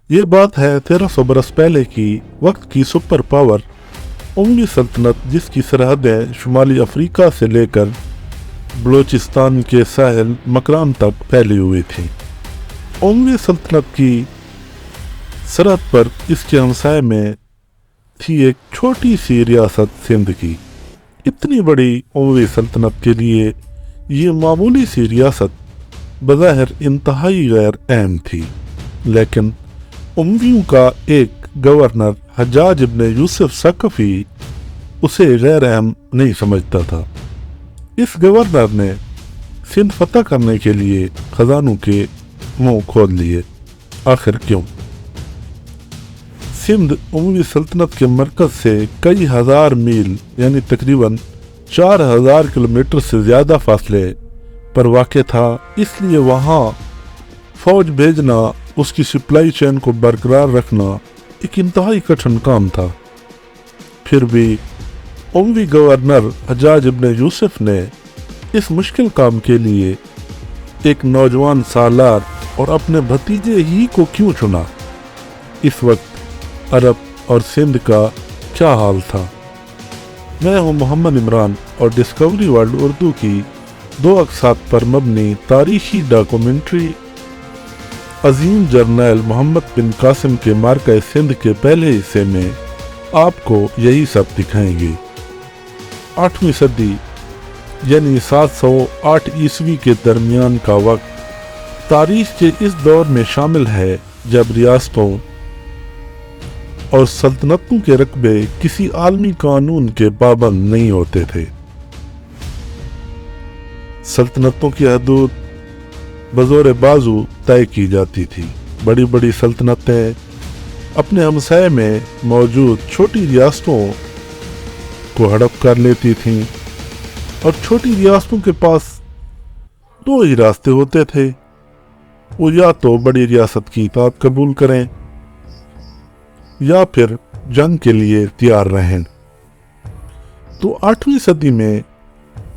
ये बात है 1300 बरस पहले की वक्त की सुपर पावर उमवी सल्तनत, जिसकी सरहदें शुमाली अफ्रीका से लेकर बलूचिस्तान के साहिल मकरान तक फैली हुई थी। उमवी सल्तनत की सरहद पर इसके हमसाये में थी एक छोटी सी रियासत सिंध की। इतनी बड़ी उमवी सल्तनत के लिए ये मामूली सी रियासत बज़ाहिर इंतहाई गैर अहम थी, लेकिन उमवियों का एक गवर्नर हज्जाज इब्न यूसुफ सकफी उसे गैर अहम नहीं समझता था। इस गवर्नर ने सिंध फतह करने के लिए खजानों के मुंह खोल लिए। आखिर क्यों? सिंध उमवी सल्तनत के मरकज से कई हजार मील यानी तकरीबन 4000 किलोमीटर से ज़्यादा फासले पर वाक़ था, इसलिए वहाँ फौज भेजना, उसकी सप्लाई चेन को बरकरार रखना एक इंतहाई कठिन काम था। फिर भी उमवी गवर्नर हज्जाज इब्न यूसुफ ने इस मुश्किल काम के लिए एक नौजवान सालार और अपने भतीजे ही को क्यों चुना? इस वक्त अरब और सिंध का क्या हाल था? मैं हूं मोहम्मद इमरान और डिस्कवरी वर्ल्ड उर्दू की 2 अक़सात पर मबनी तारीखी डॉक्यूमेंट्री अजीम जर्नैल मोहम्मद बिन कासिम के मार्का सिंध के पहले हिस्से में आपको यही सब दिखाएंगे। 8वीं सदी यानी 708 ईस्वी के दरमियान का वक्त तारीख के इस दौर में शामिल है जब रियासतों और सल्तनतों के रकबे किसी आलमी कानून के पाबंद नहीं होते थे। सल्तनतों की हदूद बज़ोर बाजू तय की जाती थी। बड़ी बड़ी सल्तनतें अपने हमसाये में मौजूद छोटी रियासतों को हड़प कर लेती थीं और छोटी रियासतों के पास 2 ही रास्ते होते थे, वो या तो बड़ी रियासत की इताअत कबूल करें या फिर जंग के लिए तैयार रहें। तो 8वीं सदी में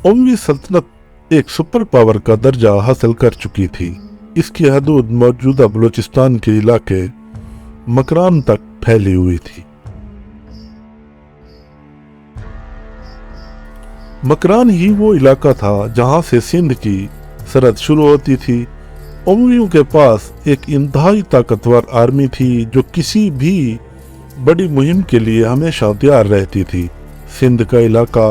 उमवी सल्तनत एक सुपर पावर का दर्जा हासिल कर चुकी थी। इसकी हदूद मौजूदा बलूचिस्तान के इलाके मकरान तक फैली हुई थी। मकरान ही वो इलाका था जहां से सिंध की सरहद शुरू होती थी। उमवियों के पास एक इंतहाई ताकतवर आर्मी थी जो किसी भी बड़ी मुहिम के लिए हमेशा तैयार रहती थी। सिंध का इलाका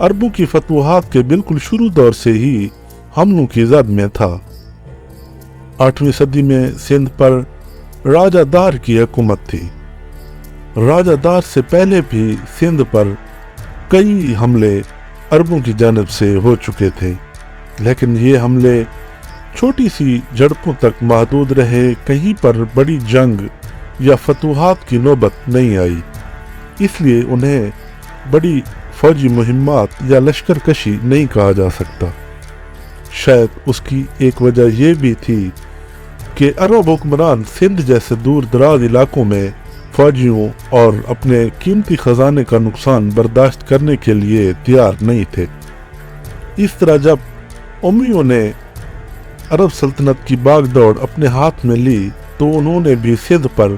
अरबों की फतूहात के बिल्कुल शुरू दौर से ही हमलों की जद में था। 8वीं सदी में सिंध पर राजा दार की हुकूमत थी। राजा दार से पहले भी सिंध पर कई हमले अरबों की जानिब से हो चुके थे, लेकिन ये हमले छोटी सी झड़पों तक महदूद रहे। कहीं पर बड़ी जंग या फतूहात की नौबत नहीं आई, इसलिए उन्हें बड़ी फौजी मुहिम्मात या लश्कर कशी नहीं कहा जा सकता। शायद उसकी एक वजह यह भी थी कि अरब हुक्मरान सिंध जैसे दूर दराज इलाकों में फौजियों और अपने कीमती खजाने का नुकसान बर्दाश्त करने के लिए तैयार नहीं थे। इस तरह जब उमवियों ने अरब सल्तनत की बागडोर अपने हाथ में ली तो उन्होंने भी सिंध पर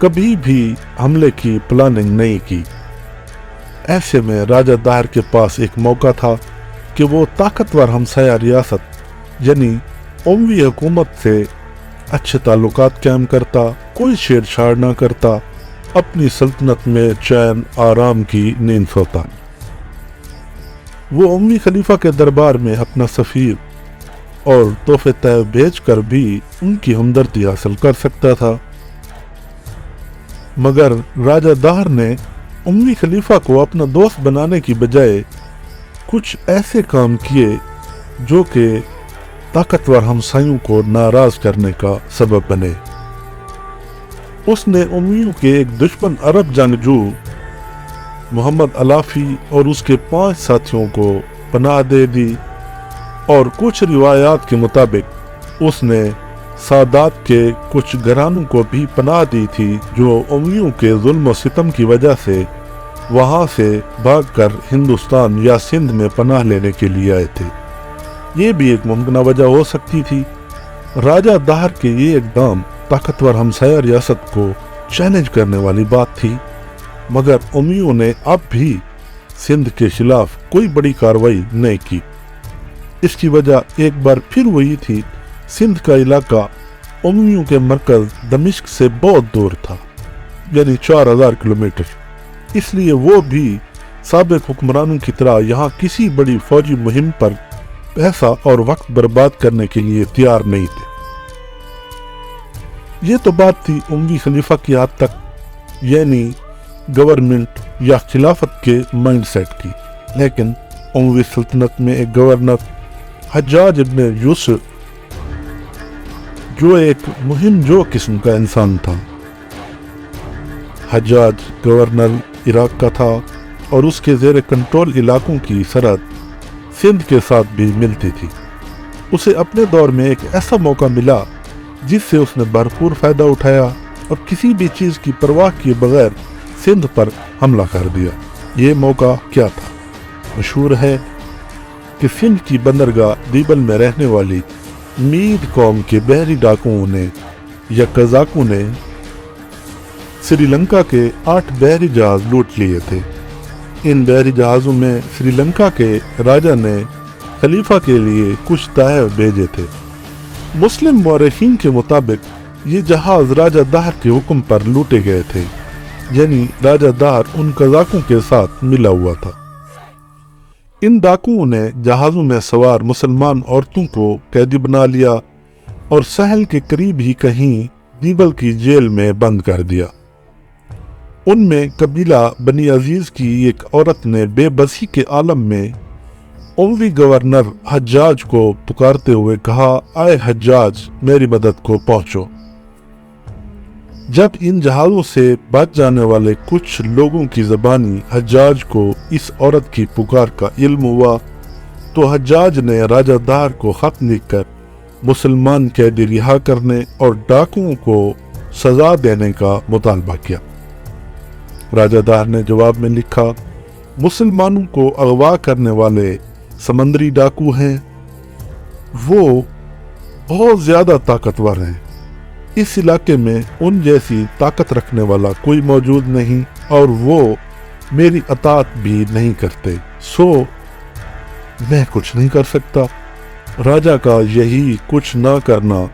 कभी भी हमले की प्लानिंग नहीं की। ऐसे में राजा दाहर के पास एक मौका था कि वो ताकतवर हमसाया रियासत यानी उमवी हुकूमत से अच्छे ताल्लुकात कायम करता, कोई छेड़छाड़ ना करता, अपनी सल्तनत में चैन आराम की नींद सोता। वो उमवी खलीफा के दरबार में अपना सफीर और तोहफे तैब भेज कर भी उनकी हमदर्दी हासिल कर सकता था। मगर राजा दाहर ने उमवी खलीफा को अपना दोस्त बनाने की बजाय कुछ ऐसे काम किए जो कि ताकतवर हमसायों को नाराज करने का सबब बने। उसने उमवियों के एक दुश्मन अरब जंगजू मोहम्मद अलाफी और उसके 5 साथियों को पनाह दे दी और कुछ रिवायात के मुताबिक उसने सादात के कुछ घरानों को भी पनाह दी थी जो उमवियों के जुल्म और सितम की वजह से वहां से भागकर हिंदुस्तान या सिंध में पनाह लेने के लिए आए थे। ये भी एक मुमकिन वजह हो सकती थी। राजा दाहर के ये इक़दाम ताकतवर हमसाया रियासत को चैलेंज करने वाली बात थी, मगर उमवियों ने अब भी सिंध के खिलाफ कोई बड़ी कार्रवाई नहीं की। इसकी वजह एक बार फिर वही थी, सिंध का इलाका उमवियों के मरकज दमिश्क से बहुत दूर था, यानी 4000 किलोमीटर। इसलिए वो भी साबिक हुक्मरानों की तरह यहाँ किसी बड़ी फौजी मुहिम पर पैसा और वक्त बर्बाद करने के लिए तैयार नहीं थे। ये तो बात थी उमवी खलीफा की हद तक, यानी गवर्नमेंट या खिलाफत के माइंडसेट की। लेकिन उमवी सल्तनत में एक गवर्नर हज्जाज इब्न यूसुफ, जो एक मुहिम जो किस्म का इंसान था। हज्जाज गवर्नर इराक का था और उसके ज़ेर कंट्रोल इलाकों की सरहद सिंध के साथ भी मिलती थी। उसे अपने दौर में एक ऐसा मौका मिला जिससे उसने भरपूर फ़ायदा उठाया और किसी भी चीज़ की परवाह किए बगैर सिंध पर हमला कर दिया। ये मौका क्या था? मशहूर है कि सिंध की बंदरगाह दीबल में रहने वाली मीद कौम के बहरी डाकुओं ने या कज़ाकों ने श्रीलंका के 8 बहरी जहाज लूट लिए थे। इन बहरी जहाज़ों में श्रीलंका के राजा ने खलीफा के लिए कुछ तहफ़ भेजे थे। मुस्लिम मौरखीन के मुताबिक ये जहाज़ राजा दाहर के हुक्म पर लूटे गए थे, यानी राजा दाहर उन कज़ाकों के साथ मिला हुआ था। इन डाकुओं ने जहाज़ों में सवार मुसलमान औरतों को कैदी बना लिया और सहल के करीब ही कहीं दीबल की जेल में बंद कर दिया। उनमें कबीला बनी अजीज की एक औरत ने बेबसी के आलम में उमवी गवर्नर हज्जाज को पुकारते हुए कहा, आए हज्जाज, मेरी मदद को पहुंचो। जब इन जहाज़ों से बच जाने वाले कुछ लोगों की ज़बानी हज्जाज को इस औरत की पुकार का इल्म हुआ तो हज्जाज ने राजा दाहर को खत लिखकर मुसलमान कैदी रिहा करने और डाकुओं को सजा देने का मुतालबा किया। राजा दाहर ने जवाब में लिखा, मुसलमानों को अगवा करने वाले समंदरी डाकू हैं, वो बहुत ज़्यादा ताकतवर हैं। इस इलाके में उन जैसी ताकत रखने वाला कोई मौजूद नहीं और वो मेरी अतात भी नहीं करते, सो मैं कुछ नहीं कर सकता। राजा का यही कुछ ना करना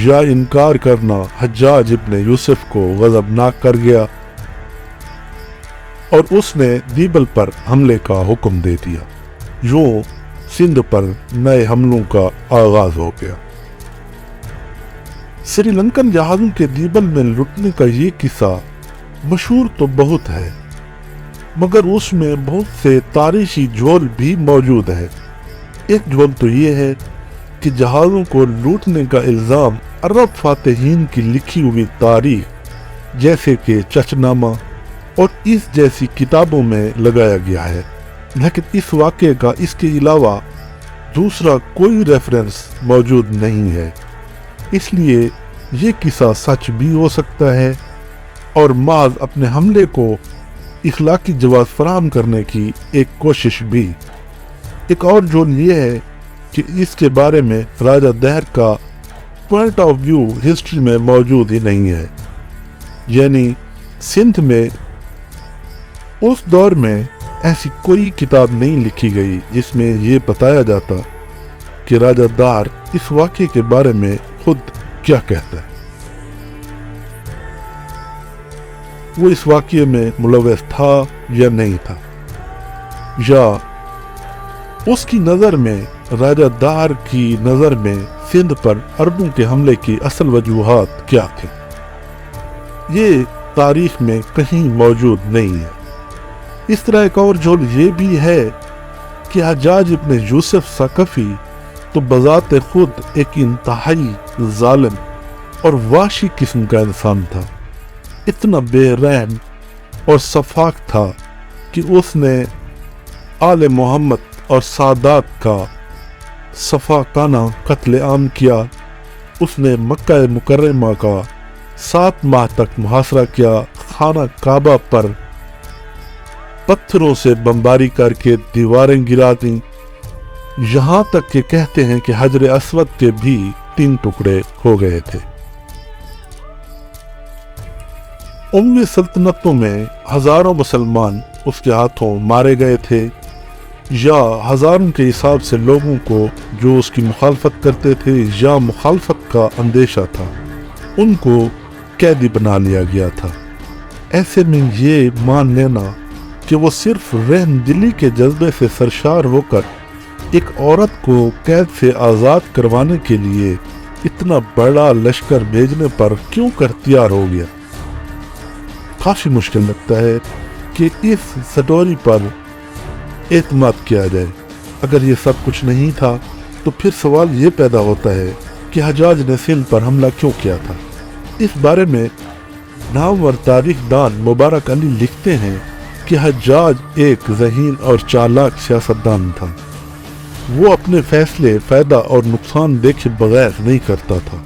या इनकार करना हज्जाज इब्न यूसुफ को गज़बनाक कर गया और उसने दीबल पर हमले का हुक्म दे दिया। यूं सिंध पर नए हमलों का आगाज हो गया। श्रीलंकन जहाज़ों के दीबल में लुटने का ये किस्सा मशहूर तो बहुत है, मगर उसमें बहुत से तारीखी झोल भी मौजूद है। एक झोल तो ये है कि जहाज़ों को लूटने का इल्ज़ाम अरब फातिहीन की लिखी हुई तारीख जैसे कि चचनामा और इस जैसी किताबों में लगाया गया है, लेकिन इस वाक़े का इसके अलावा दूसरा कोई रेफरेंस मौजूद नहीं है। इसलिए ये किस्सा सच भी हो सकता है और माज अपने हमले को इखलाकी जवाब फराहम करने की एक कोशिश भी। एक और जोन ये है कि इसके बारे में राजा दाहर का पॉइंट ऑफ व्यू हिस्ट्री में मौजूद ही नहीं है, यानी सिंध में उस दौर में ऐसी कोई किताब नहीं लिखी गई जिसमें ये बताया जाता कि राजा दाहर इस वाक़े के बारे में खुद क्या कहता है। वो इस वाक़े में मुलव्वस था या नहीं था, या उसकी नज़र में राजा दाहर की नज़र में सिंध पर अरबों के हमले की असल वजूहात क्या थी, ये तारीख में कहीं मौजूद नहीं है। इस तरह एक और झोल ये भी है कि हज्जाज इब्न यूसुफ सक़फ़ी तो बज़ात खुद एक इंतहाई जालिम और वाशी किस्म का इंसान था। इतना बेरहम और सफाक था कि उसने आले मोहम्मद और सादात का सफाकाना कत्ले आम किया। उसने मक्का मुकर्रमा का 7 माह तक मुहासरा किया, खाना काबा पर पत्थरों से बमबारी करके दीवारें गिरा दी, यहाँ तक कि कहते हैं कि हजर अस्वद के भी 3 टुकड़े हो गए थे। उमवी सल्तनतों में हजारों मुसलमान उसके हाथों मारे गए थे, या हजारों के हिसाब से लोगों को जो उसकी मुखालफत करते थे या मुखालफत का अंदेशा था उनको कैदी बना लिया गया था। ऐसे में ये मान लेना कि वो सिर्फ रहमदिली के जज्बे से सरशार होकर एक औरत को कैद से आज़ाद करवाने के लिए इतना बड़ा लश्कर भेजने पर क्यों कर तैयार हो गया। काफ़ी मुश्किल लगता है कि इस स्टोरी पर एतमाद किया जाए। अगर ये सब कुछ नहीं था तो फिर सवाल ये पैदा होता है कि हज्जाज ने सिंध पर हमला क्यों किया था। इस बारे में नामवर तारीख दान मुबारक अली लिखते हैं कि हज्जाज एक ज़हीन और चालाक सियासतदान था। वो अपने फैसले फ़ायदा और नुकसान देखे बगैर नहीं करता था।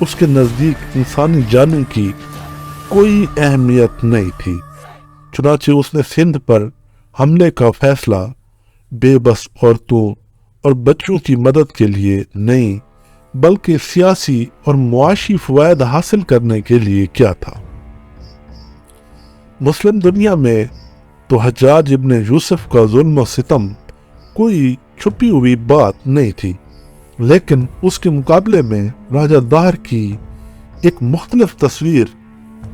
उसके नज़दीक इंसानी जानों की कोई अहमियत नहीं थी। चुनांचे उसने सिंध पर हमले का फैसला बेबस औरतों और बच्चों की मदद के लिए नहीं बल्कि सियासी और मुआशी फ़वायद हासिल करने के लिए किया था। मुस्लिम दुनिया में तो हज्जाज इब्न यूसुफ का जुल्म और सितम कोई छुपी हुई बात नहीं थी, लेकिन उसके मुकाबले में राजा दाहर की एक मुख्तलिफ तस्वीर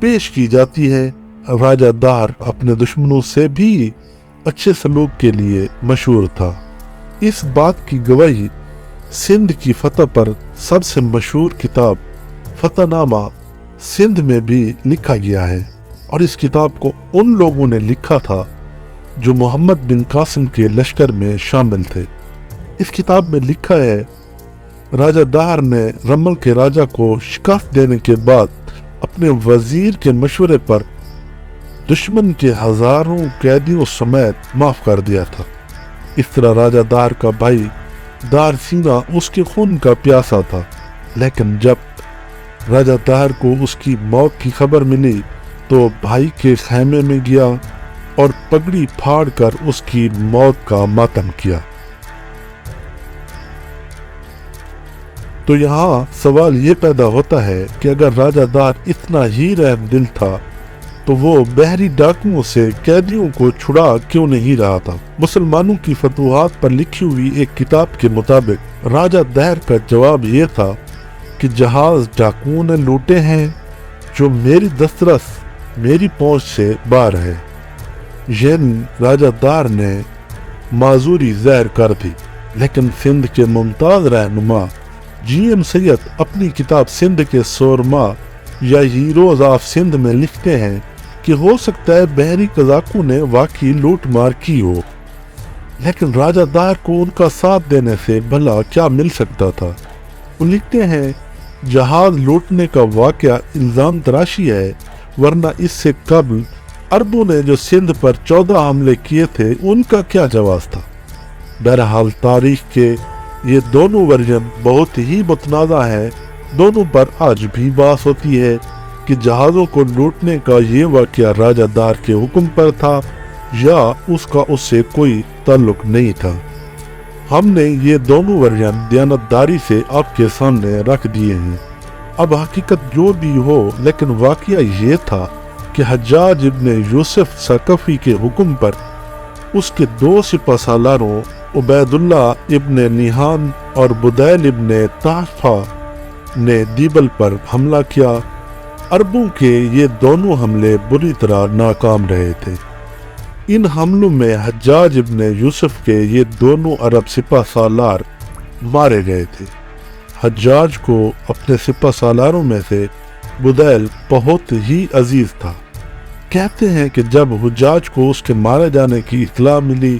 पेश की जाती है। राजा दाहर अपने दुश्मनों से भी अच्छे सलूक के लिए मशहूर था। इस बात की गवाही सिंध की फतह पर सबसे मशहूर किताब फतहनामा सिंध में भी लिखा गया है, और इस किताब को उन लोगों ने लिखा था जो मोहम्मद बिन कासिम के लश्कर में शामिल थे। इस किताब में लिखा है, राजा दाहर ने रमल के राजा को शिकस्त देने के बाद अपने वजीर के मशवरे पर दुश्मन के हजारों कैदियों समेत माफ कर दिया था। इस तरह राजा दाहर का भाई दार सीना उसके खून का प्यासा था, लेकिन जब राजा दाहर को उसकी मौत की खबर मिली तो भाई के खैमे में गया और पगड़ी फाड़ कर उसकी मौत का मातम किया। तो यहाँ सवाल ये पैदा होता है कि अगर राजा दाहर इतना ही रहमदिल था तो वो बहरी डाकुओं से कैदियों को छुड़ा क्यों नहीं रहा था। मुसलमानों की फतूहात पर लिखी हुई एक किताब के मुताबिक राजा दाहर का जवाब ये था कि जहाज डाकुओं ने लूटे हैं जो मेरी दस्तरस मेरी पहुंच से बाहर है। यानी राजा दाहर ने माजूरी ज़ाहिर कर दी। लेकिन सिंध के मुमताज रहनुमा GM सैयद अपनी किताब सिंध के सोरमा या हीरोज ऑफ सिंध में लिखते हैं कि हो सकता है बहरी कज़ाकों ने वाकई लूट मार की हो, लेकिन राजा दाहर को उनका साथ देने से भला क्या मिल सकता था। वो लिखते हैं, जहाज लूटने का वाकया इल्ज़ाम तराशी है, वरना इससे कबल अरबों ने जो सिंध पर 14 हमले किए थे उनका क्या जवाब था। बहरहाल तारीख के ये दोनों वर्जन बहुत ही मुतनाज़ा है। दोनों पर आज भी बात होती है कि जहाज़ों को लूटने का ये वाकया राजा दाहर के हुक्म पर था या उसका उससे कोई ताल्लुक नहीं था। हमने ये दोनों वर्जन दयानतदारी से आपके सामने रख दिए हैं। अब हकीकत जो भी हो, लेकिन वाकया ये था कि हज्जाज इब्न यूसुफ सकफी के हुक्म पर उसके 2 सिपहसालारों उबैदुल्ला इब्न निहान और बुदैल इब्न ताफा ने दीबल पर हमला किया। अरबों के ये दोनों हमले बुरी तरह नाकाम रहे थे। इन हमलों में हज्जाज इब्न यूसुफ के ये दोनों अरब सिपहसालार मारे गए थे। हज्जाज को अपने सिपहसालारों में से बुदैल बहुत ही अजीज था। कहते हैं कि जब हज्जाज को उसके मारे जाने की इत्तला मिली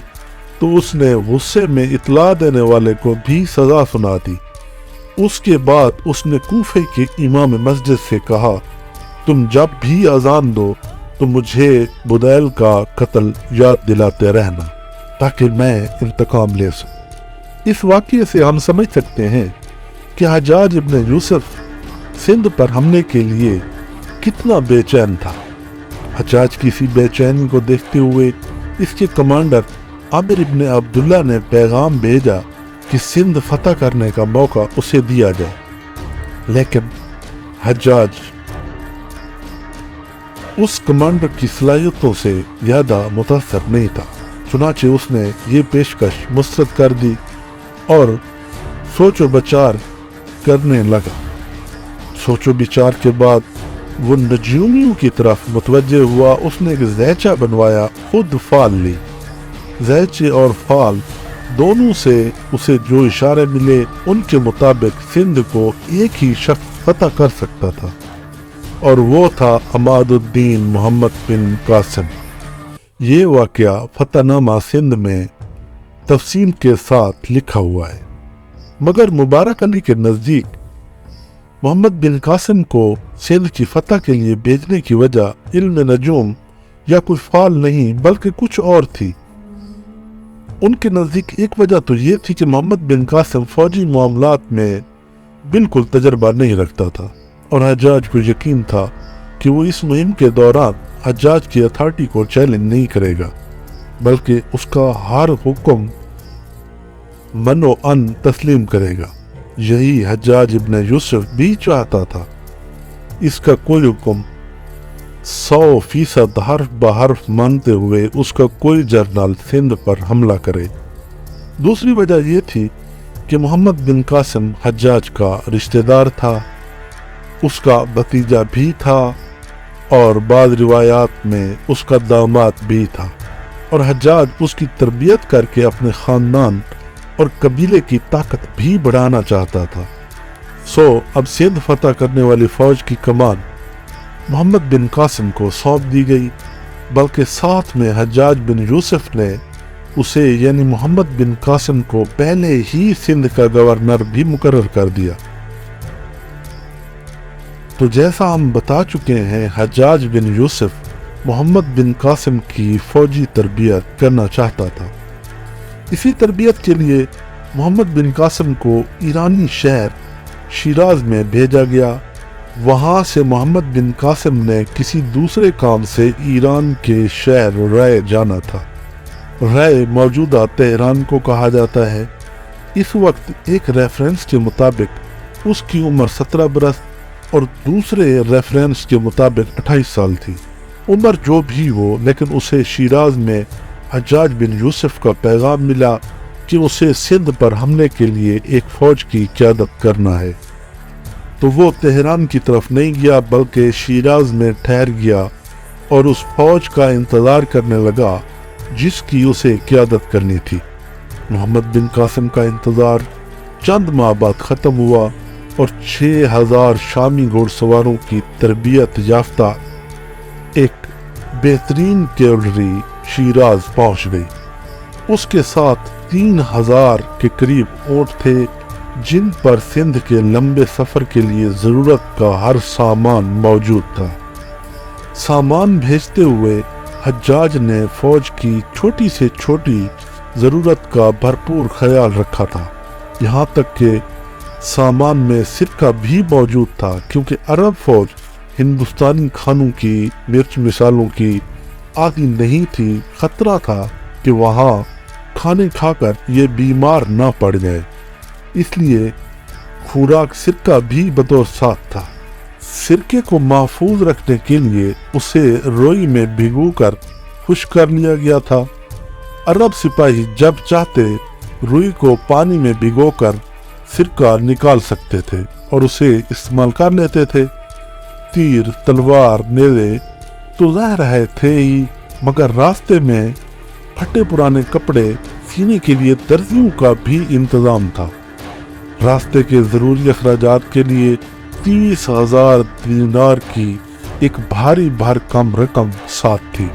तो उसने गुस्से में इत्तला देने वाले को भी सजा सुना दी। उसके बाद उसने कूफे के इमाम मस्जिद से कहा, तुम जब भी अजान दो तो मुझे बुदैल का कत्ल याद दिलाते रहना ताकि मैं इंतकाम ले सकूं। इस वाक़ये से हम समझ सकते हैं कि हज्जाज इब्न यूसुफ सिंध पर हमले के लिए कितना बेचैन था। हज्जाज की इसी बेचैनी को देखते हुए इसके कमांडर आमिर इब्न अब्दुल्ला ने पैगाम भेजा कि सिंध फतह करने का मौका उसे दिया जाए, लेकिन हज्जाज उस कमांडर की सलाहियतों से ज्यादा मुतासर नहीं था। चुनाचे उसने ये पेशकश मुस्तरद कर दी और सोचो विचार करने लगा। सोचो विचार के बाद वो नजूमियों की तरफ मुतवज्जे हुआ। उसने एक ज़ैचा बनवाया, खुद फाल ली। ज़ैचे और फाल दोनों से उसे जो इशारे मिले उनके मुताबिक सिंध को एक ही शख्स फतह कर सकता था और वो था अमादुद्दीन मोहम्मद बिन कासिम। ये वाक़या फतहनामा सिंध में तफसील के साथ लिखा हुआ है। मगर मुबारक अली के नज़दीक मोहम्मद बिन कासिम को सिंध की फतह के लिए भेजने की वजह इल्म नजूम या कोई फाल नहीं बल्कि कुछ और थी। उनके नज़दीक एक वजह तो ये थी कि मोहम्मद बिन कासिम फौजी मामलात में बिल्कुल तजर्बा नहीं रखता था और हज्जाज को यकीन था कि वो इस मुहिम के दौरान हज्जाज की अथॉरिटी को चैलेंज नहीं करेगा बल्कि उसका हर हुक्म मनो अन तस्लीम करेगा। यही हज्जाज इब्न यूसुफ भी चाहता था। इसका कोई हुक्म 100% हर्फ बहर्फ मानते हुए उसका कोई जर्नल सिंध पर हमला करे। दूसरी वजह यह थी कि मोहम्मद बिन कासिम हज्जाज का रिश्तेदार था, उसका भतीजा भी था और बाद रिवायात में उसका दामाद भी था और हज्जाज उसकी तरबियत करके अपने खानदान और कबीले की ताकत भी बढ़ाना चाहता था। अब सिंध फतह करने वाली फौज की कमान मोहम्मद बिन कासिम को सौंप दी गई, बल्कि साथ में हज्जाज बिन यूसुफ ने उसे यानी मोहम्मद बिन कासिम को पहले ही सिंध का गवर्नर भी मुकर्रर कर दिया। तो जैसा हम बता चुके हैं, हज्जाज बिन यूसुफ मोहम्मद बिन कासिम की फौजी तरबियत करना चाहता था। इसी तरबियत के लिए मोहम्मद बिन कासिम को ईरानी शहर शिराज में भेजा गया। वहाँ से मोहम्मद बिन कासिम ने किसी दूसरे काम से ईरान के शहर रय जाना था। रय मौजूदा तेहरान को कहा जाता है। इस वक्त एक रेफरेंस के मुताबिक उसकी उम्र 17 बरस और दूसरे रेफरेंस के मुताबिक 28 साल थी। उम्र जो भी हो, लेकिन उसे शिराज में हज्जाज बिन यूसुफ का पैगाम मिला कि उसे सिंध पर हमले के लिए एक फौज की क़यादत करना है। तो वो तेहरान की तरफ नहीं गया बल्कि शिराज में ठहर गया और उस फौज का इंतज़ार करने लगा जिसकी उसे क़यादत करनी थी। मोहम्मद बिन कासिम का इंतज़ार चंद माह बाद ख़त्म हुआ और 6000 शामी घोड़सवारों की तरबियत याफ्ता एक बेहतरीन कैवलरी शिराज पहुंच गई। उसके साथ 3000 के करीब ऊंट थे जिन पर सिंध के लंबे सफर के लिए जरूरत का हर सामान मौजूद था। सामान भेजते हुए हज्जाज ने फौज की छोटी से छोटी जरूरत का भरपूर ख्याल रखा था। यहाँ तक कि सामान में सिरका भी मौजूद था, क्योंकि अरब फौज हिंदुस्तानी खानों की मिर्च मिसालों की आदि नहीं थी। खतरा था कि वहाँ खाने खाकर ये बीमार ना पड़ जाए, इसलिए खुराक सिरका भी बतौर साथ था। सिरके को महफूज रखने के लिए उसे रोई में भिगोकर खुश्क कर लिया गया था। अरब सिपाही जब चाहते रुई को पानी में भिगोकर सिरका निकाल सकते थे और उसे इस्तेमाल कर लेते थे। तीर, तलवार, नेज़े तो ज़ाहिर है थे ही, मगर रास्ते में फटे पुराने कपड़े सीने के लिए दर्जियों का भी इंतज़ाम था। रास्ते के ज़रूरी अखराजात के लिए 30,000 दीनार की एक भारी भरकम रकम साथ थी।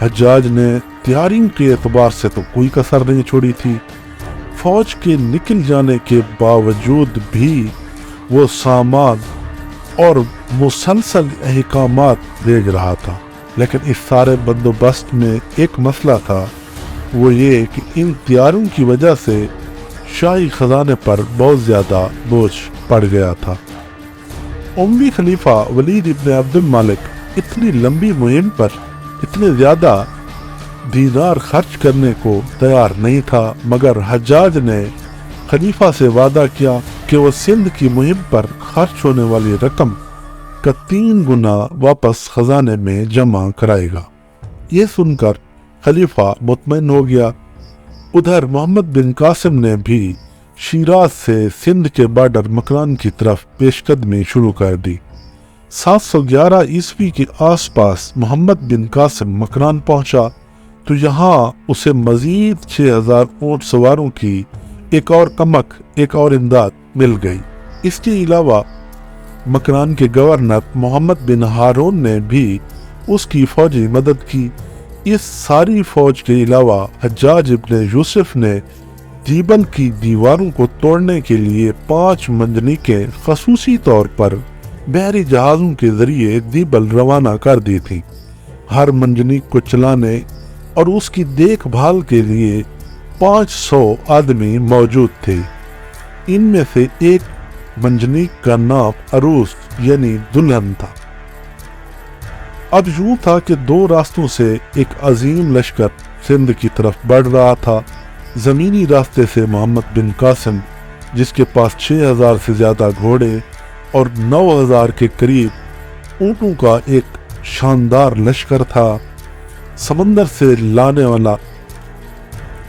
हज्जाज ने तैयारियों के एतबार से तो कोई कसर नहीं छोड़ी थी। फौज के निकल जाने के बावजूद भी वो सामान और मुसलसल अहकामात भेज रहा था। लेकिन इस सारे बंदोबस्त में एक मसला था, वो ये कि इन तैयारियों की वजह से शाही खजाने पर बहुत ज़्यादा बोझ पड़ गया था। उम्मी खलीफा वलीद इब्न अब्दुल मालिक इतनी लंबी मुहिम पर इतने ज़्यादा दीनार खर्च करने को तैयार नहीं था, मगर हज्जाज ने खलीफा से वादा किया कि वो सिंध की मुहिम पर खर्च होने वाली रकम का 3 गुना वापस खजाने में जमा कराएगा। ये सुनकर खलीफा मुतमईन हो गया। उधर मोहम्मद बिन कासिम ने भी शिराज से सिंध के बॉर्डर मकरान की तरफ पेशकदमी शुरू कर दी। 711 ईस्वी के आसपास मोहम्मद बिन कासिम मकरान पहुंचा तो यहाँ उसे मजीद 6000 ऊंट सवारों की एक और इमदाद मिल गई। इसके अलावा मकरान के गवर्नर मोहम्मद बिन हारून ने भी उसकी फौजी मदद की। इस सारी फौज के अलावा हज्जाज इब्न यूसुफ ने दीबल की दीवारों को तोड़ने के लिए 5 मंजनीकें खसूसी तौर पर बहरी जहाज़ों के जरिए दीबल रवाना कर दी थी। हर मंजनीक को चलाने और उसकी देखभाल के लिए 500 आदमी मौजूद थे। इनमें से एक मंजनीक का नाम अरूस यानी दुल्हन था। अब यूं था कि 2 रास्तों से एक अजीम लश्कर सिंध की तरफ बढ़ रहा था। जमीनी रास्ते से मोहम्मद बिन कासिम, जिसके पास 6000 से ज्यादा घोड़े और 9000 के करीब ऊंटों का एक शानदार लश्कर था, समंदर से लाने वाला,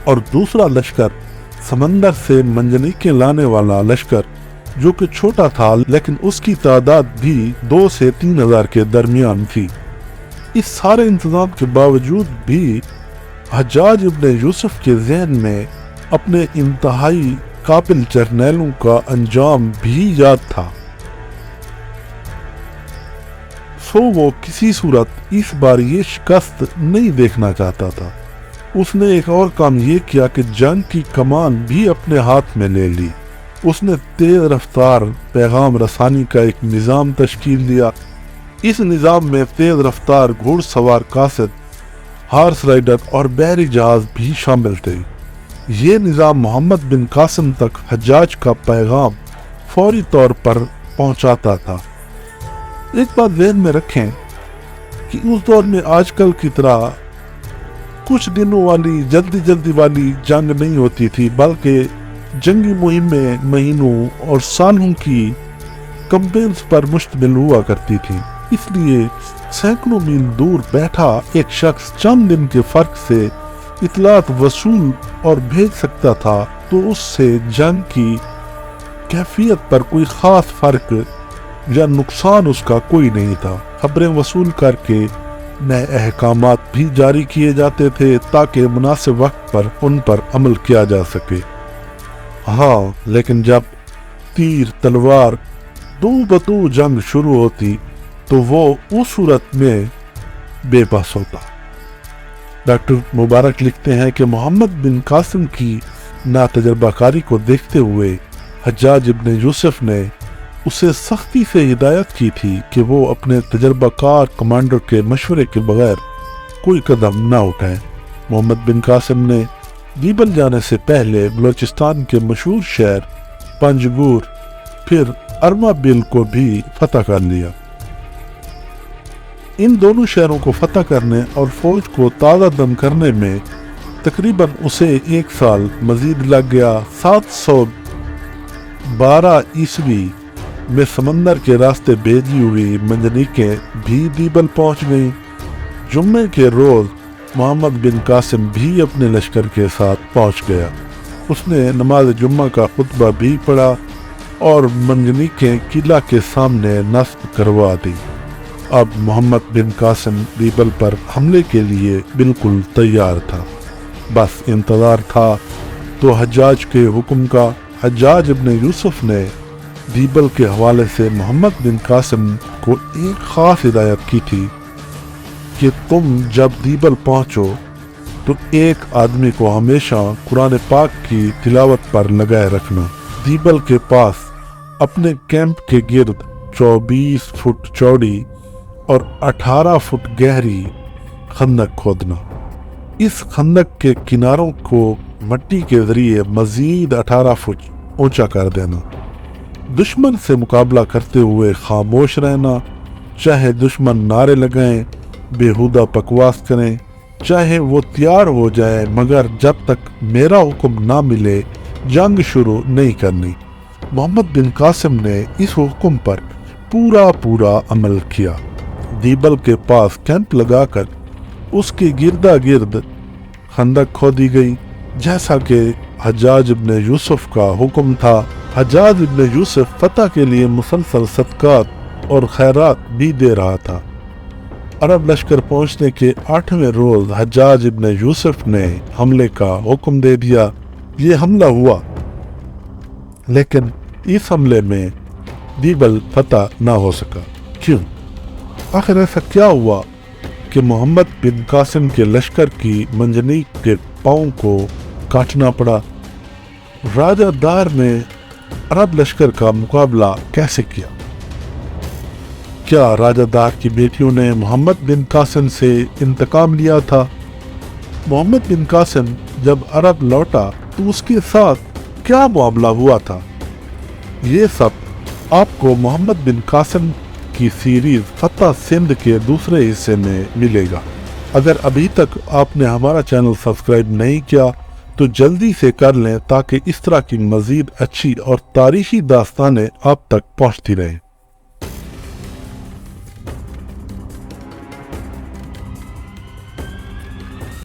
और दूसरा लश्कर समंदर से मंजनीकें लाने वाला लश्कर, जो कि छोटा था लेकिन उसकी तादाद भी 2 से 3000 के दरमियान थी। इस सारे इंतजाम के बावजूद भी हज्जाज इब्न यूसुफ के ज़हन में अपने इंतहाई काबिल जर्नैलों का अंजाम भी याद था। सो वो किसी सूरत इस बार ये शिकस्त नहीं देखना चाहता था। उसने एक और काम ये किया कि जंग की कमान भी अपने हाथ में ले ली। उसने तेज रफ्तार पैगाम रसानी का एक निज़ाम तश्कील दिया। इस निज़ाम में तेज रफ्तार घुड़सवार कासिद, हार्स राइडर और बहरी जहाज भी शामिल थे। ये निज़ाम मोहम्मद बिन कासिम तक हज्जाज का पैगाम फौरी तौर पर पहुंचाता था। एक बात ज़हन में रखें कि उस दौर में आजकल की तरह कुछ दिनों वाली जल्दी वाली जंग नहीं होती थी, बल्कि जंगी मुहिमें महीनों और सालों की कैंपेन्स पर मुश्तमिल हुआ करती थी। इसलिए सैकड़ों मील दूर बैठा एक शख्स चंद दिन के फर्क से इतलात वसूल और भेज सकता था, तो उससे जंग की कैफियत पर कोई खास फर्क या नुकसान उसका कोई नहीं था। खबरें वसूल करके नए अहकामात भी जारी किए जाते थे ताकि मुनासिब वक्त पर उन पर अमल किया जा सके। हाँ, लेकिन जब तीर तलवार दो बदो जंग शुरू होती तो वो उस सूरत में बेबस होता। डॉक्टर मुबारक लिखते हैं कि मोहम्मद बिन कासिम की नातजर्बाकारी को देखते हुए हज्जाज इब्न यूसुफ ने उसे सख्ती से हिदायत की थी कि वो अपने तजर्बाकार कमांडर के मशवरे के बगैर कोई कदम न उठाए। मोहम्मद बिन कासिम ने दीबल जाने से पहले बलोचिस्तान के मशहूर शहर पंजगुर फिर अरमाबिल को भी फतह कर लिया। इन दोनों शहरों को फतह करने और फौज को ताज़ा दम करने में तकरीबन उसे 1 साल मजीद लग गया। 712 ईस्वी में समंदर के रास्ते भेजी हुई मंजनीकें भी दीबल पहुंच गईं। जुम्मे के रोज मोहम्मद बिन कासिम भी अपने लश्कर के साथ पहुंच गया। उसने नमाज जुम्मा का खुतबा भी पढ़ा और मंजनीकें किला के सामने नस्ब करवा दी। अब मोहम्मद बिन कासिम दीबल पर हमले के लिए बिल्कुल तैयार था। बस इंतज़ार था तो हज्जाज के हुक्म का। हज्जाज इब्न यूसुफ ने दीबल के हवाले से मोहम्मद बिन कासिम को एक ख़ास हिदायत की थी कि तुम जब दीबल पहुंचो तो एक आदमी को हमेशा कुरान पाक की तिलावत पर लगाए रखना। दीबल के पास अपने कैंप के गिर्द 24 फुट चौड़ी और 18 फुट गहरी खंदक खोदना। इस खंदक के किनारों को मट्टी के जरिए मजीद 18 फुट ऊंचा कर देना। दुश्मन से मुकाबला करते हुए खामोश रहना, चाहे दुश्मन नारे लगाएं, बेहुदा बकवास करें, चाहे वो तैयार हो जाए, मगर जब तक मेरा हुक्म ना मिले जंग शुरू नहीं करनी। मोहम्मद बिन कासिम ने इस हुक्म पर पूरा अमल किया। दीबल के पास कैंप लगाकर उसके गिरदा गिर्द खंदक खोदी गई, जैसा कि हज्जाज इब्न यूसुफ का हुक्म था। हज्जाज इब्न यूसुफ फतह के लिए मुसलसल सदकात और खैरात भी दे रहा था। अरब लश्कर पहुंचने के 8वें रोज हज्जाज इब्न यूसुफ ने हमले का हुक्म दे दिया। ये हमला हुआ, लेकिन इस हमले में दीबल फतह ना हो सका। क्यों? आखिर ऐसा क्या हुआ कि मोहम्मद बिन कासिम के लश्कर की मंजनीक के पांव को काटना पड़ा? राजा दार ने अरब लश्कर का मुकाबला कैसे किया? क्या राजा दार की बेटियों ने मोहम्मद बिन कासिम से इंतकाम लिया था? मोहम्मद बिन कासिम जब अरब लौटा तो उसके साथ क्या मामला हुआ था? ये सब आपको मोहम्मद बिन कासिम की सीरीज फतह सिंध के दूसरे हिस्से में मिलेगा। अगर अभी तक आपने हमारा चैनल सब्सक्राइब नहीं किया तो जल्दी से कर लें, ताकि इस तरह की मजीद अच्छी और तारीखी दास्तानें आप तक पहुंचती रहें।